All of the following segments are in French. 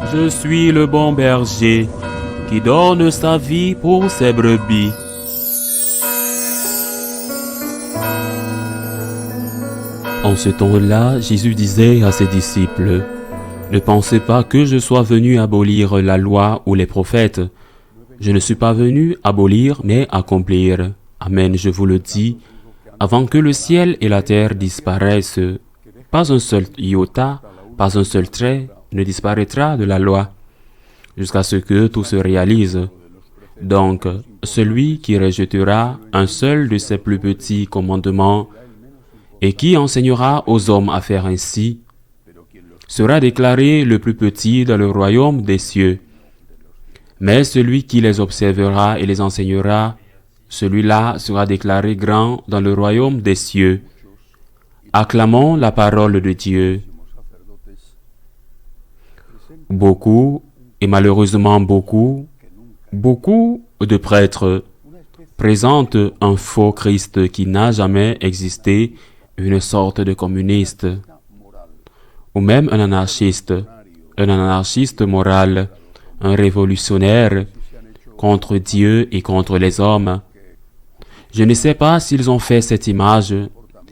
Je suis le bon berger qui donne sa vie pour ses brebis. En ce temps-là, Jésus disait à ses disciples, « Ne pensez pas que je sois venu abolir la loi ou les prophètes. Je ne suis pas venu abolir, mais accomplir. Amen, je vous le dis, avant que le ciel et la terre disparaissent, pas un seul iota, pas un seul trait ne disparaîtra de la loi, jusqu'à ce que tout se réalise. Donc, celui qui rejettera un seul de ces plus petits commandements et qui enseignera aux hommes à faire ainsi, sera déclaré le plus petit dans le royaume des cieux. Mais celui qui les observera et les enseignera, celui-là sera déclaré grand dans le royaume des cieux. Acclamons la parole de Dieu. Beaucoup, et malheureusement beaucoup de prêtres présentent un faux Christ qui n'a jamais existé, une sorte de communiste, ou même un anarchiste moral, un révolutionnaire contre Dieu et contre les hommes. Je ne sais pas s'ils ont fait cette image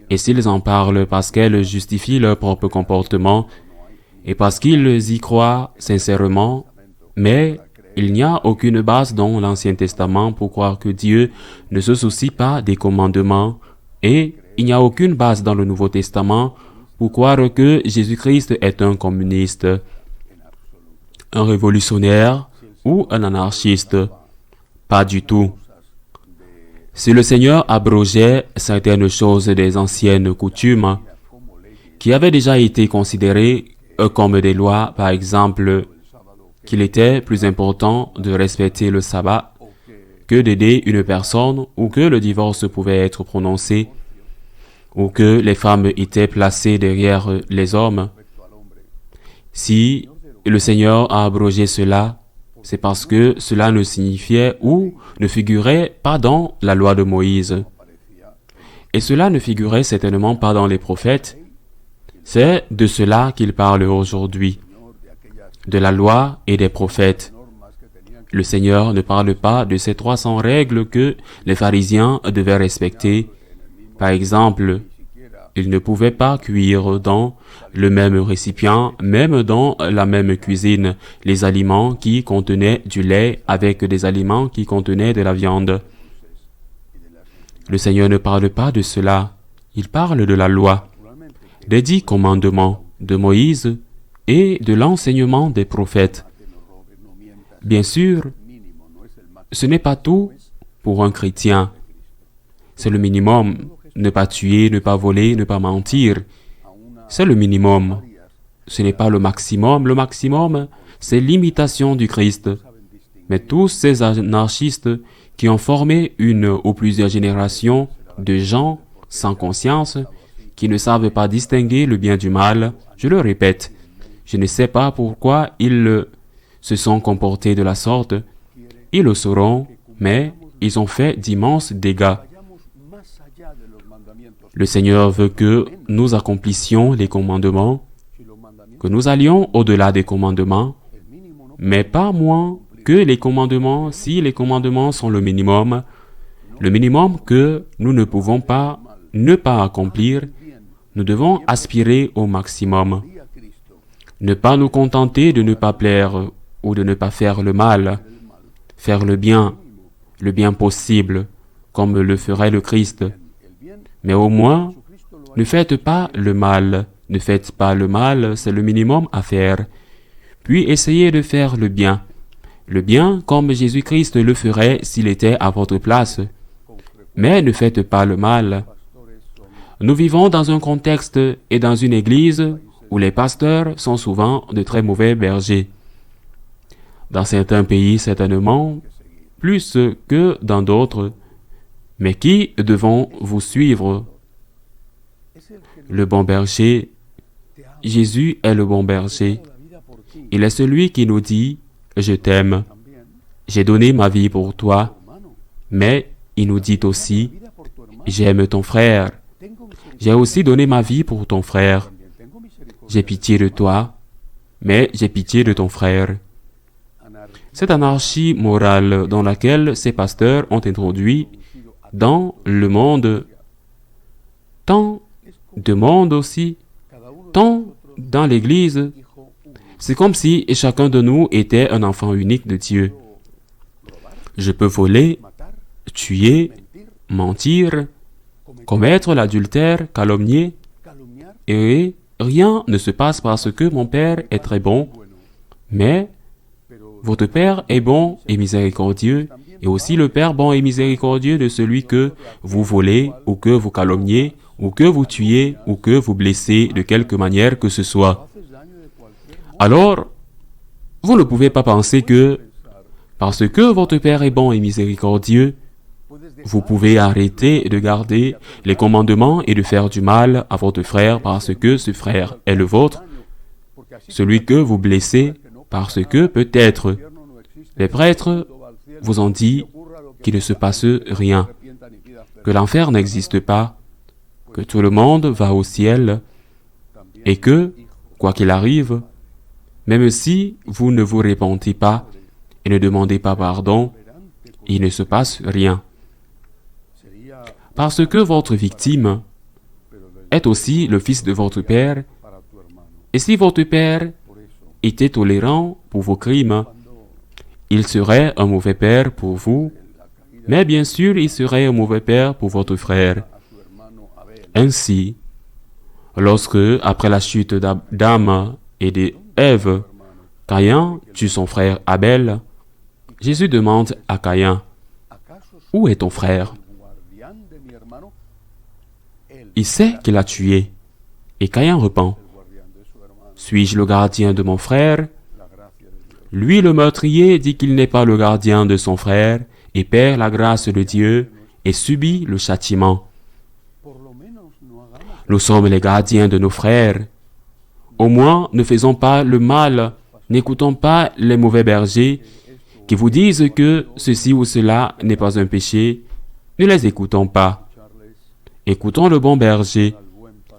et s'ils en parlent parce qu'elle justifie leur propre comportement et parce qu'ils y croient sincèrement, mais il n'y a aucune base dans l'Ancien Testament pour croire que Dieu ne se soucie pas des commandements et il n'y a aucune base dans le Nouveau Testament pour croire que Jésus-Christ est un communiste, un révolutionnaire ou un anarchiste. Pas du tout. Si le Seigneur abrogeait certaines choses des anciennes coutumes qui avaient déjà été considérées comme des lois, par exemple, qu'il était plus important de respecter le sabbat que d'aider une personne ou que le divorce pouvait être prononcé ou que les femmes étaient placées derrière les hommes. Si le Seigneur a abrogé cela, c'est parce que cela ne signifiait ou ne figurait pas dans la loi de Moïse. Et cela ne figurait certainement pas dans les prophètes. C'est de cela qu'il parle aujourd'hui, de la loi et des prophètes. Le Seigneur ne parle pas de ces 300 règles que les pharisiens devaient respecter. Par exemple, ils ne pouvaient pas cuire dans le même récipient, même dans la même cuisine, les aliments qui contenaient du lait avec des aliments qui contenaient de la viande. Le Seigneur ne parle pas de cela. Il parle de la loi, des 10 commandements de Moïse et de l'enseignement des prophètes. Bien sûr, ce n'est pas tout pour un chrétien. C'est le minimum. Ne pas tuer, ne pas voler, ne pas mentir. C'est le minimum. Ce n'est pas le maximum. Le maximum, c'est l'imitation du Christ. Mais tous ces anarchistes qui ont formé une ou plusieurs générations de gens sans conscience, qui ne savent pas distinguer le bien du mal, je le répète, je ne sais pas pourquoi ils se sont comportés de la sorte. Ils le sauront, mais ils ont fait d'immenses dégâts. Le Seigneur veut que nous accomplissions les commandements, que nous allions au-delà des commandements, mais pas moins que les commandements si les commandements sont le minimum que nous ne pouvons pas ne pas accomplir. Nous devons aspirer au maximum. Ne pas nous contenter de ne pas plaire ou de ne pas faire le mal, faire le bien possible, comme le ferait le Christ. Mais au moins, ne faites pas le mal. Ne faites pas le mal, c'est le minimum à faire. Puis essayez de faire le bien. Le bien comme Jésus-Christ le ferait s'il était à votre place. Mais ne faites pas le mal. Nous vivons dans un contexte et dans une église où les pasteurs sont souvent de très mauvais bergers. Dans certains pays, certainement, plus que dans d'autres. Mais qui devons vous suivre? Le bon berger. Jésus est le bon berger. Il est celui qui nous dit « Je t'aime, j'ai donné ma vie pour toi ». Mais il nous dit aussi « J'aime ton frère, j'ai aussi donné ma vie pour ton frère, j'ai pitié de toi, mais j'ai pitié de ton frère. Cette anarchie morale dans laquelle ces pasteurs ont introduit dans le monde, tant de monde aussi, tant dans l'Église, c'est comme si chacun de nous était un enfant unique de Dieu. Je peux voler, tuer, mentir, commettre l'adultère, calomnier, et rien ne se passe parce que mon Père est très bon, mais votre Père est bon et miséricordieux, et aussi le Père bon et miséricordieux de celui que vous volez, ou que vous calomniez, ou que vous tuez, ou que vous blessez de quelque manière que ce soit. Alors, vous ne pouvez pas penser que, parce que votre Père est bon et miséricordieux, vous pouvez arrêter de garder les commandements et de faire du mal à votre frère parce que ce frère est le vôtre, celui que vous blessez parce que peut-être les prêtres vous ont dit qu'il ne se passe rien, que l'enfer n'existe pas, que tout le monde va au ciel et que, quoi qu'il arrive, même si vous ne vous repentez pas et ne demandez pas pardon, il ne se passe rien. Parce que votre victime est aussi le fils de votre Père, et si votre Père était tolérant pour vos crimes, il serait un mauvais père pour vous, mais bien sûr il serait un mauvais père pour votre frère. Ainsi, lorsque, après la chute d'Adam et d'Ève, Caïn tue son frère Abel, Jésus demande à Caïn, « Où est ton frère ?» Il sait qu'il a tué, et Caïn répond, « Suis-je le gardien de mon frère ?» Lui, le meurtrier, dit qu'il n'est pas le gardien de son frère, et perd la grâce de Dieu, et subit le châtiment. Nous sommes les gardiens de nos frères. Au moins, ne faisons pas le mal, n'écoutons pas les mauvais bergers qui vous disent que ceci ou cela n'est pas un péché. Ne les écoutons pas. Écoutons le bon berger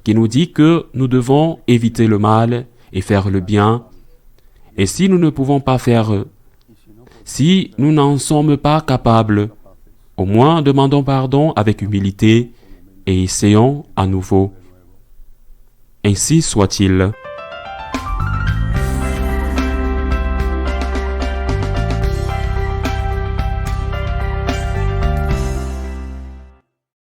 qui nous dit que nous devons éviter le mal et faire le bien. Et si nous ne pouvons pas faire, si nous n'en sommes pas capables, au moins demandons pardon avec humilité et essayons à nouveau. Ainsi soit-il.